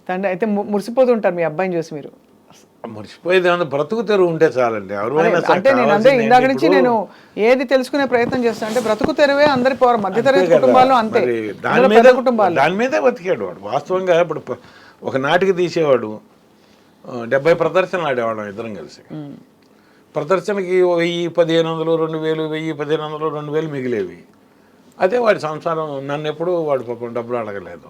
తండ్రి అయితే మురిసిపోతుంటారు మీ అబ్బాయిని చూసి మీరు. మర్చిపోయేది ఏమన్నా బ్రతుకు తెరువు ఉంటే చాలండి. ఎవరైనా అంటే నేను అదే ఇందాక నుంచి నేను ఏది తెలుసుకునే ప్రయత్నం చేస్తాను అంటే బ్రతుకు తెరువే అందరి మధ్యతరగతి కుటుంబాలు అంతే, పెద్ద కుటుంబాలు దాని మీదే బతికాడు వాడు. వాస్తవంగా ఇప్పుడు ఒక నాటికి తీసేవాడు 70 ప్రదర్శనలు ఆడేవాళ్ళం ఇద్దరం కలిసి. ప్రదర్శనకి 1000-1500, 2000, 1000-1500, 2000 మిగిలేవి. అదే వాడి సంసారం. నన్ను ఎప్పుడు వాడు పాపం డబ్బులు అడగలేదు.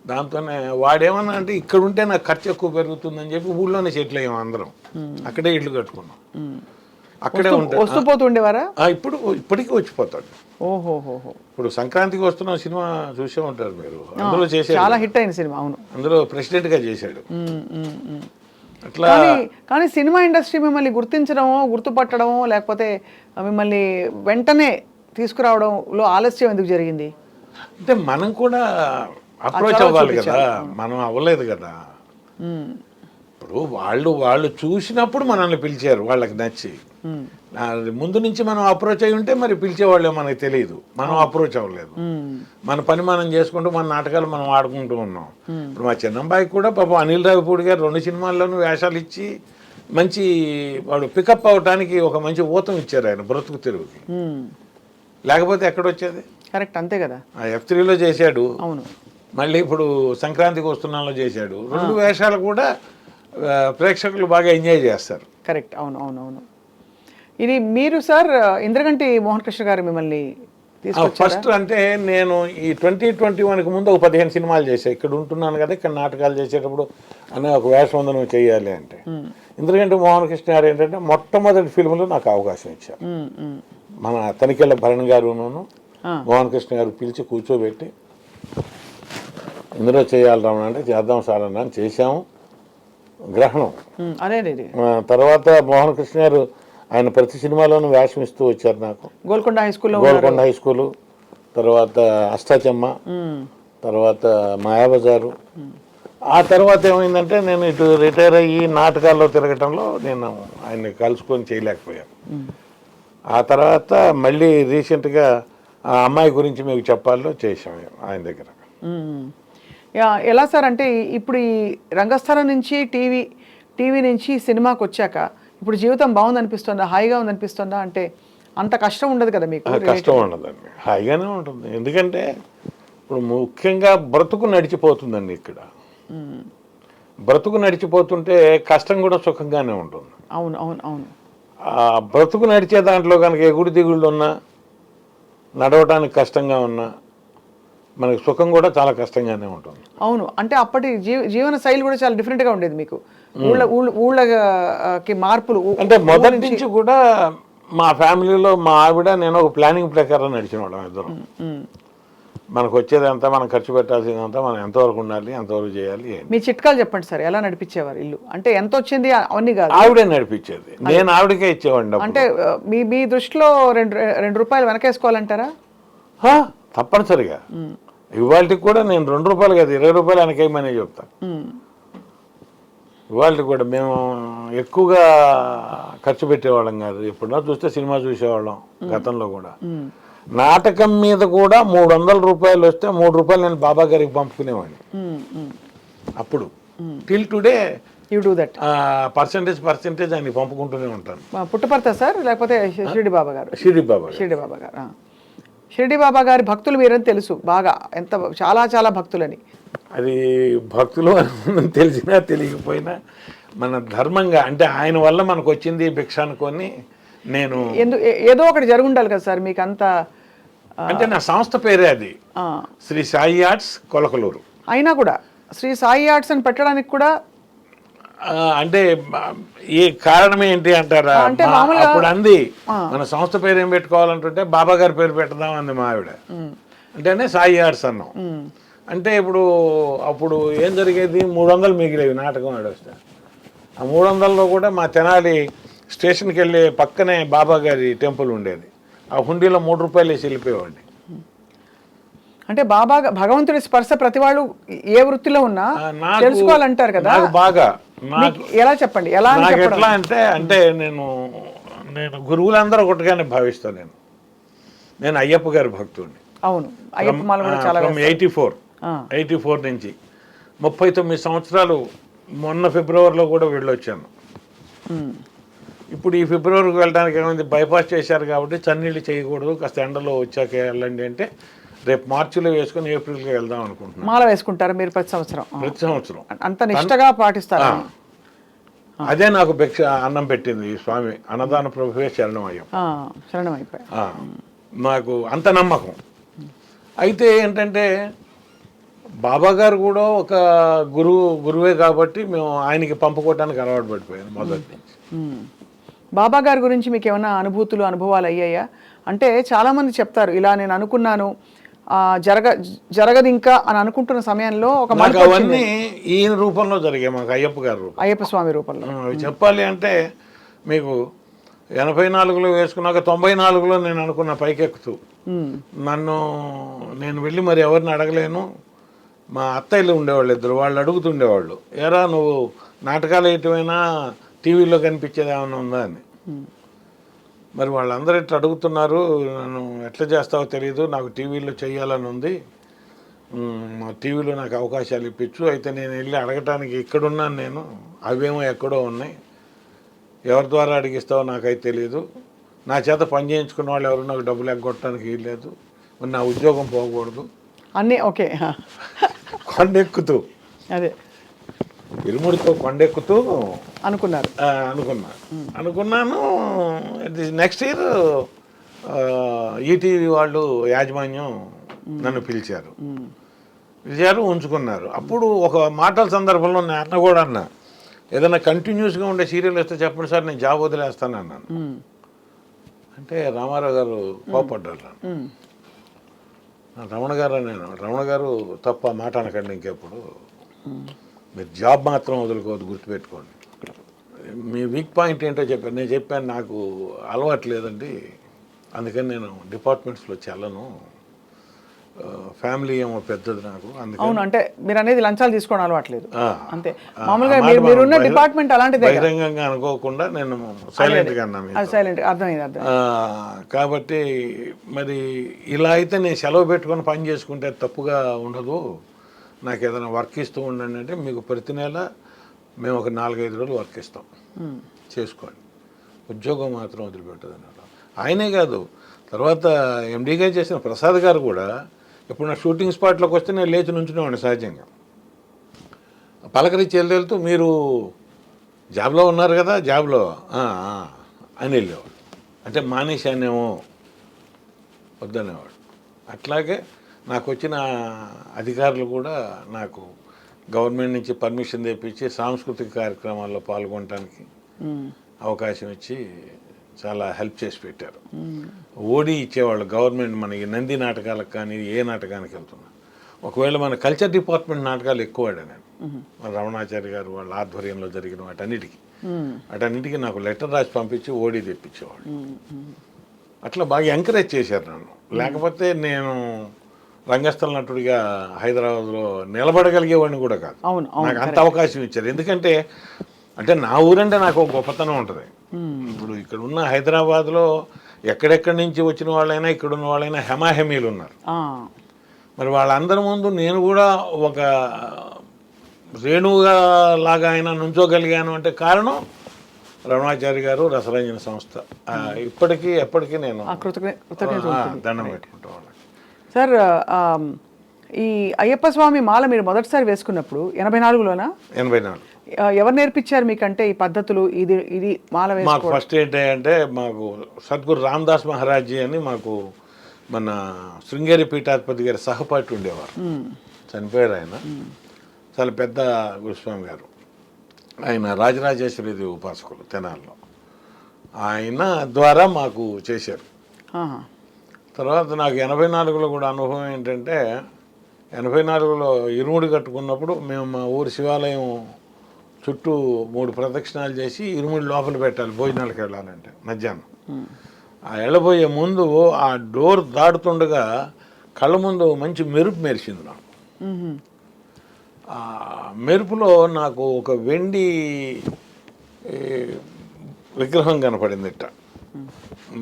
దాంతోనే వాడేమన్నా అంటే ఇక్కడ ఉంటే నాకు ఖర్చు ఎక్కువ పెరుగుతుందని చెప్పి ఊళ్ళోనే సెటిల్ అయ్యాం అందరం. అక్కడే ఇల్లు కట్టుకున్నాం, అక్కడే వస్తూ పోతుండేవారా? ఇప్పటికీ వచ్చిపోతాడు. ఓహోహో. ఇప్పుడు సంక్రాంతికి వస్తున్న సినిమా చూసే ఉంటారు మీరు. అందులో చేశాడు, చాలా హిట్ అయిన సినిమా. అవును, అందులో ప్రెసిడెంట్ గా చేశాడు. అట్లా కానీ సినిమా ఇండస్ట్రీ మిమ్మల్ని గుర్తించడమో, గుర్తుపట్టడమో, లేకపోతే మిమ్మల్ని వెంటనే తీసుకురావడంలో ఆలస్యం ఎందుకు జరిగింది? అంటే మనం కూడా అప్రోచ్ అవ్వాలి కదా, మనం అవ్వలేదు కదా. ఇప్పుడు వాళ్ళు చూసినప్పుడు మనల్ని పిలిచారు, వాళ్ళకి నచ్చి. ముందు నుంచి మనం అప్రోచ్ అయి ఉంటే మరి పిలిచేవాళ్ళే మనకి తెలియదు. మనం అప్రోచ్ అవ్వలేదు. మన పని మనం చేసుకుంటూ మన నాటకాలు మనం ఆడుకుంటూ ఉన్నాం. ఇప్పుడు మా చిన్నబ్బాయికి కూడా పాపం అనిల్ రావిపూడి గారు 2 సినిమాల్లోనూ వేషాలు ఇచ్చి మంచి వాడు పికప్ అవడానికి ఒక మంచి ఊతం ఇచ్చారు ఆయన బ్రతుకు తెరువుకి. లేకపోతే ఎక్కడొచ్చేది? కరెక్ట్, అంతే కదా. F3లో చేశాడు. అవును. మళ్ళీ ఇప్పుడు సంక్రాంతికి వస్తున్నాలో చేశాడు. 2 వేషాలు కూడా ప్రేక్షకులు బాగా ఎంజాయ్ చేస్తారు. కరెక్ట్, అవును అవును అవును. ఇది మీరు సార్ ఇంద్రగంటి మోహన్ కృష్ణ గారు మిమ్మల్ని ఫస్ట్ అంటే నేను ఈ 2021కి ముందు ఒక 15 సినిమాలు చేశాను. ఇక్కడ ఉంటున్నాను కదా, ఇక్కడ నాటకాలు చేసేటప్పుడు అనే ఒక వేషవందనం చేయాలి అంటే ఇంద్రగంటి మోహన్ కృష్ణ గారు ఏంటంటే మొట్టమొదటి ఫిల్మ్లో నాకు అవకాశం ఇచ్చారు. మన తనికెళ్ళ భరణ్ గారును మోహన్ కృష్ణ గారు పిలిచి కూర్చోబెట్టి ఇందులో చేయాలి రావణ అంటే చేద్దాం సార్ అని చేశాము. గ్రహణం తర్వాత మోహన్ కృష్ణ గారు ఆయన ప్రతి సినిమాలోనూ వేషం ఇస్తూ వచ్చారు నాకు. గోల్కొండ హై స్కూలు, తర్వాత అష్టాచెమ్మ, తర్వాత మాయాబజారు. ఆ తర్వాత ఏమైందంటే నేను ఇటు రిటైర్ అయ్యి నాటకాల్లో తిరగటంలో నేను ఆయన్ని కలుసుకొని చేయలేకపోయాను. ఆ తర్వాత మళ్ళీ రీసెంట్గా ఆ అమ్మాయి గురించి మీకు చెప్పాలో చేశాం ఆయన దగ్గర. ఎలా సార్ అంటే ఇప్పుడు ఈ రంగస్థలం నుంచి టీవీ నుంచి సినిమాకి వచ్చాక ఇప్పుడు జీవితం బాగుందనిపిస్తుందా, హాయిగా ఉందనిపిస్తుందా? అంటే అంత కష్టం ఉండదు కదా మీకు? కష్టం ఉండదండి, హాయిగానే ఉంటుంది. ఎందుకంటే ఇప్పుడు ముఖ్యంగా బ్రతుకు నడిచిపోతుందండి. ఇక్కడ బ్రతుకు నడిచిపోతుంటే కష్టం కూడా సుఖంగానే ఉంటుంది. అవును అవును అవును. బ్రతుకు నడిచే దాంట్లో కనుక ఎగుడు దిగుళ్ళు ఉన్నా, నడవటానికి కష్టంగా ఉన్నా, మనకి సుఖం కూడా చాలా కష్టంగానే ఉంటుంది. అవును, అంటే అప్పటి జీవన శైలి కూడా చాలా డిఫరెంట్గా ఉండేది మీకు. ఊళ్ళకి మార్పులు అంటే మొదటి నుంచి కూడా మా ఫ్యామిలీలో మా ఆవిడ నేను ఒక ప్లానింగ్ ప్రకారం నడిచిన వాళ్ళం ఇద్దరం. మనకు వచ్చేదంతా, మనం ఖర్చు పెట్టాల్సిందంతా మనం ఎంతవరకు ఉండాలి, ఎంతవరకు చేయాలి. మీ చిట్కాలు చెప్పండి సార్, ఎలా నడిపించేవారు ఇల్లు? అంటే ఎంత వచ్చింది అవన్నీ కాదు, ఆవిడే నడిపించేది, నేను ఆవిడకే ఇచ్చేవాడిని. అంటే మీ దృష్టిలో 2 రూపాయలు వెనకేసుకోవాలంటారా? తప్పనిసరిగా. ఇవాళకి కూడా నేను 2 రూపాయలు కాదు 20 రూపాయలు వెనకేయమనే చెప్తాను. ఇవాళకి కూడా మేము ఎక్కువగా ఖర్చు పెట్టేవాళ్ళం కాదు. ఎప్పుడో చూస్తే సినిమా చూసేవాళ్ళం. గతంలో కూడా నాటకం మీద కూడా 300 రూపాయలు వస్తే 3 రూపాయలు నేను బాబా గారికి పంపుకునేవాడిని. అప్పుడు till today you do that. Percentage ఆయన పంపుకుంటూనే ఉంటాను. పుట్టపర్త సార్, లేకపోతే షిరిడి బాబా గారు? షిరిడి బాబా గారు. షిరిడి బాబా గారి భక్తులు మీరని తెలుసు బాగా, ఎంత చాలా చాలా భక్తులని. అది భక్తులు తెలిసినా తెలియకపోయినా మన ధర్మంగా, అంటే ఆయన వల్ల మనకు వచ్చింది భిక్ష అనుకొని నేను ఏదో ఒకటి జరుగుండాలి కదా సార్ మీకు అంత. అంటే నా సంస్థ పేరే అది, శ్రీ సాయి ఆర్ట్స్ కొలకలూరు. అయినా కూడా శ్రీ సాయి ఆర్ట్స్ అని పెట్టడానికి కూడా అంటే ఈ కారణం ఏంటి అంటారా? అప్పుడు అంది మన సంస్థ పేరు ఏం పెట్టుకోవాలంటుంటే బాబా గారి పేరు పెడదాం అంది మా ఆవిడ. అంటేనే సాయి ఆర్ట్స్ అన్నాం. అంటే అప్పుడు ఏం జరిగేది, 300 మిగిలేవి నాటకం ఆడొస్తే. ఆ 300లో కూడా మా తెనాలి స్టేషన్కి వెళ్ళే పక్కనే బాబా గారి టెంపుల్ ఉండేది. ఆ హుండీలో 3 రూపాయలు వేసి వెళ్ళిపోయేవాడిని. అంటే బాబా భగవంతుడి స్పర్శ ప్రతి వాళ్ళు ఏ వృత్తిలో ఉన్నా తెలుసుకోవాలంటారు కదా. బాగా ఎలా చెప్పండి, ఎలా ఎట్లా అంటే నేను గురువులందరూ ఒకటిగానే భావిస్తాను. నేను అయ్యప్ప గారి భక్తుడిని. అవును, అయ్యప్ప మాల కూడా చాలా 84 నుంచి 39 సంవత్సరాలు మొన్న ఫిబ్రవరిలో కూడా వెళ్ళొచ్చాను. ఇప్పుడు ఈ ఫిబ్రవరికి వెళ్ళడానికి ఏమైంది, బైపాస్ చేశారు కాబట్టి చన్నీళ్ళు చేయకూడదు, కాస్త ఎండలో వచ్చాక వెళ్ళండి అంటే రేపు మార్చిలో వేసుకొని ఏప్రిల్కి వెళ్దాం అనుకుంటున్నాను. మాల వేసుకుంటారా మీరు ప్రతి సంవత్సరం? ప్రతి సంవత్సరం అంత నిష్టగా పాటిస్తారా? అదే నాకు భిక్ష అన్నం పెట్టింది ఈ స్వామి, అన్నదాన ప్రభువే శరణమయ్యం. శరణం అయిపోయి నాకు అంత నమ్మకం. అయితే ఏంటంటే బాబా గారు కూడా ఒక గురువే కాబట్టి మేము ఆయనకి పంపుకోవటానికి అలవాటు పడిపోయాను మొదటి నుంచి. బాబా గారి గురించి మీకు ఏమైనా అనుభవాలు అయ్యాయా? అంటే చాలామంది చెప్తారు ఇలా నేను అనుకున్నాను జరగదు ఇంకా అని అనుకుంటున్న సమయంలో ఒక అవన్నీ ఈయన రూపంలో జరిగాయి మాకు, అయ్యప్ప గారి రూపం, అయ్యప్ప స్వామి రూపంలో. చెప్పాలి అంటే మీకు 84లో వేసుకున్నాక 94లో నేను అనుకున్న పైకెక్కుతూ నేను వెళ్ళి మరి ఎవరిని అడగలేను, మా అత్తయ్యలు ఉండేవాళ్ళు ఇద్దరు, వాళ్ళు అడుగుతుండేవాళ్ళు, ఎరా నువ్వు నాటకాలు వేయటమైనా టీవీలో కనిపించేది ఏమైనా ఉందా అని. మరి వాళ్ళందరూ ఇట్లా అడుగుతున్నారు, నన్ను ఎట్లా చేస్తావో తెలియదు, నాకు టీవీలో చెయ్యాలని ఉంది, టీవీలో నాకు అవకాశాలు ఇప్పించు. అయితే నేను వెళ్ళి అడగటానికి ఇక్కడున్నాను నేను, అవేమో ఎక్కడో ఉన్నాయి, ఎవరి ద్వారా అడిగిస్తావో నాకైతే తెలియదు, నా చేత పని చేయించుకున్న వాళ్ళు ఎవరు నాకు డబ్బులు ఎగ్గొట్టడానికి వీల్లేదు, మరి నా ఉద్యోగం పోకూడదు అన్నీ ఓకే. కొండెక్కుతూ అదే ఇరుముడితో కొండెక్కుతూ అనుకున్నాను. నెక్స్ట్ ఇయర్ ఈటీవీ వాళ్ళు యాజమాన్యం నన్ను పిలిచారు, ఉంచుకున్నారు. అప్పుడు ఒక మాటల సందర్భంలో నేను కూడా అన్నా, ఏదైనా కంటిన్యూస్గా ఉండే సీరియల్ వస్తే చెప్పండి సార్, నేను జాబ్ వదిలేస్తాను అన్నాను. అంటే రామారావు గారు కోపడ్డారు. రమణ గారు తప్ప మాట అనకండి ఇంకెప్పుడు, మీరు జాబ్ మాత్రం వదులుకోవద్దు, గుర్తుపెట్టుకోండి, మీ వీక్ పాయింట్ ఏంటో చెప్పాను. నేను చెప్పాను నాకు అలవాటు లేదండి, అందుకని నేను డిపార్ట్మెంట్స్లో చెల్లను, ఫ్యామిలీ ఏమో పెద్దది నాకు, అవును. అంటే మీరు అనేది లంచాలు తీసుకోవడం అలవాట్లేదు అంతే, మామూలుగా మీరున్న డిపార్ట్మెంట్ అలాంటిదే, బహిరంగంగా అనుకోకుండా నేను సైలెంట్గా అన్నాను. అర్థమైంది. కాబట్టి మరి ఇలా అయితే నేను సెలవు పెట్టుకొని పని చేసుకుంటే తప్పుగా ఉండదు, నాకు ఏదైనా వర్క్ ఇస్తూ ఉండండి అంటే, మీకు ప్రతి నెల మేము ఒక 4-5 రోజులు వర్క్ ఇస్తాం, చేసుకోండి, ఉద్యోగం మాత్రం వదిలిపెట్టదు అన్నాడు. ఆయనే కాదు, తర్వాత ఎండీగా చేసిన ప్రసాద్ గారు కూడా ఇప్పుడు నా షూటింగ్ స్పాట్లోకి వస్తే నేను లేచి నుంచునేవాడిని సహజంగా, పలకరించి వెళ్తూ మీరు జాబ్లో ఉన్నారు కదా, జాబ్లో అని వెళ్ళేవాడు, అంటే మానేశానేమో వద్దనేవాడు. అట్లాగే నాకు వచ్చిన అధికారులు కూడా నాకు గవర్నమెంట్ నుంచి పర్మిషన్ తెప్పించి సాంస్కృతిక కార్యక్రమాల్లో పాల్గొనడానికి అవకాశం ఇచ్చి చాలా హెల్ప్ చేసి పెట్టారు. ఓడి ఇచ్చేవాళ్ళు గవర్నమెంట్ మనకి, నంది నాటకాలకు కానీ ఏ నాటకానికి వెళ్తున్నా, ఒకవేళ మన కల్చర్ డిపార్ట్మెంట్ నాటకాలు ఎక్కువ ఆడా నేను, మన రమణాచారి గారు వాళ్ళ ఆధ్వర్యంలో జరిగిన వాటన్నిటికీ నాకు లెటర్ రాసి పంపించి ఓడి తెప్పించేవాళ్ళు. అట్లా బాగా ఎంకరేజ్ చేశారు నన్ను, లేకపోతే నేను రంగస్థల నటుడిగా హైదరాబాద్లో నిలబడగలిగేవాడిని కూడా కాదు. నాకు అంత అవకాశం ఇచ్చారు, ఎందుకంటే అంటే నా ఊరంటే నాకు ఒక గొప్పతనం ఉంటుంది. ఇప్పుడు ఇక్కడ ఉన్న హైదరాబాద్లో ఎక్కడెక్కడి నుంచి వచ్చిన వాళ్ళైనా ఇక్కడున్న వాళ్ళైనా హెమాహెమీలు ఉన్నారు. మరి వాళ్ళందరి ముందు నేను కూడా ఒక రేణువుగా లాగా అయినా నుంచోగలిగాను అంటే కారణం రమణాచారి గారు, రసరంజన సంస్థ. ఇప్పటికీ ఎప్పటికీ నేను దండం పెట్టుకుంటా వాళ్ళకి. సార్, ఈ అయ్యప్ప స్వామి మాల మీరు మొదటిసారి వేసుకున్నప్పుడు 84లోనా? 84. ఎవరు నేర్పించారు మీకంటే ఈ పద్ధతులు, ఇది మాల వేసుకోవడం? మాకు ఫస్ట్ ఏంటంటే మాకు సద్గురు రామదాస్ మహారాజీ అని మాకు మన శృంగేరి పీఠాధిపతి గారి సహపాఠి ఉండేవారు, చనిపోయారు ఆయన, చాలా పెద్ద గురుస్వామి గారు. ఆయన రాజరాజేశ్వరి ఉపాసకులు తెనాల్లో, ఆయన ద్వారా మాకు చేశారు. తర్వాత నాకు 84లో కూడా అనుభవం ఏంటంటే, 84లో ఇరుముడి కట్టుకున్నప్పుడు మేము మా ఊరి శివాలయం చుట్టూ 3 ప్రదక్షిణాలు చేసి ఇరుముడి లోపల పెట్టాలి భోజనాలకు వెళ్ళాలంటే మధ్యాహ్నం. ఆ వెళ్ళబోయే ముందు ఆ డోర్ దాటుతుండగా కళ్ళ ముందు మంచి మెరుపు మెరిసింది నాకు. ఆ మెరుపులో నాకు ఒక వెండి విగ్రహం కనపడింది, ఇట్ట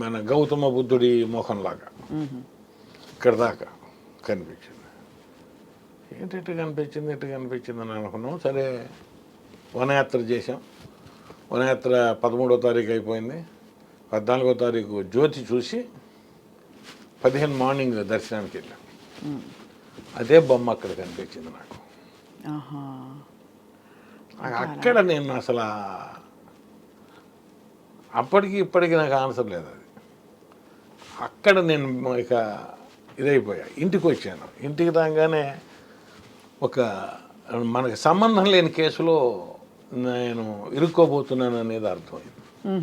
మన గౌతమ బుద్ధుడి ముఖంలాగా ఇక్కడ దాకా కనిపించింది. ఏంటి ఎట్టు కనిపించింది అని అనుకున్నాం. సరే వనయాత్ర చేసాం. వనయాత్ర 13వ తారీఖు అయిపోయింది. 14వ తారీఖు జ్యోతి చూసి 15 మార్నింగ్ దర్శనానికి వెళ్ళాం. అదే బొమ్మ అక్కడ కనిపించింది నాకు. ఆహా. అక్కడ నేను అసలు అప్పటికి ఇప్పటికి నాకు ఆన్సర్ లేదు అది. అక్కడ నేను ఇక ఇదైపోయా. ఇంటికి వచ్చాను. ఇంటికి రాగానే ఒక మనకి సంబంధం లేని కేసులో నేను ఇరుక్కోబోతున్నాను అనేది అర్థమైంది.